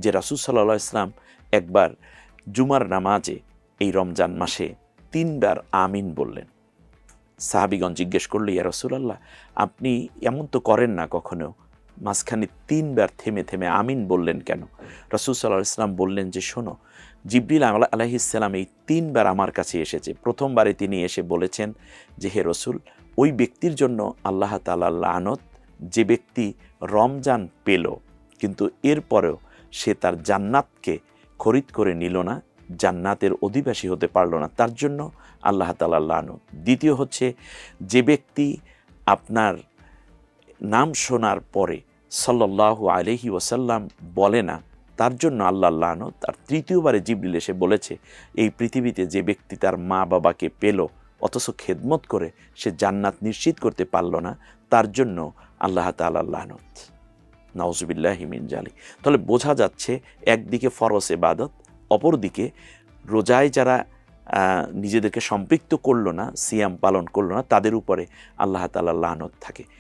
যে রাসূল সাল্লাল্লাহু আলাইহি ওয়াসাল্লাম একবার জুমার নামাজে এই রমজান মাসে 3 বার আমিন বললেন। সাহাবীগণ জিজ্ঞেস করল, ইয়া রাসূলাল্লাহ, আপনি এমন তো করেন না কখনো, মাঝখানে 3 বার থেমে থেমে আমিন বললেন কেন? রাসূল সাল্লাল্লাহু আলাইহি ওয়াসাল্লাম বললেন যে, শোনো, জিবরিল আলাইহিস সালাম এই 3 বার আমার কাছে এসেছে। প্রথমবারে তিনি এসে বলেছেন যে, হে রাসূল, ওই ব্যক্তির জন্য আল্লাহ তাআলার লানত যে ব্যক্তি রমজান পেল কিন্তু এরপরেও সে তার জান্নাতকে খরিদ করে নিল না, জান্নাতের অধিবাসী হতে পারল না, তার জন্য আল্লাহ তাআলার লানত। দ্বিতীয় হচ্ছে, যে ব্যক্তি আপনার নাম শোনার পরে সাল্লাল্লাহু আলাইহি ওয়াসাল্লাম বলে না, তার জন্য আল্লাহর লানত। আর তৃতীয়বারে জিবরিল এসে বলেছে, এই পৃথিবীতে যে ব্যক্তি তার মা বাবাকে পেল অথচ খেদমত করে সে জান্নাত নিশ্চিত করতে পারল না, তার জন্য আল্লাহ তাআলার লানত। নাউজুবিল্লাহি মিন জালিক। তাহলে বোঝা যাচ্ছে একদিকে ফরজ ইবাদত, অপরদিকে রোজায় যারা নিজেদেরকে সম্পৃক্ত করলো না, সিয়াম পালন করলো না, তাদের উপরে আল্লাহ তাআলার লানত থাকে।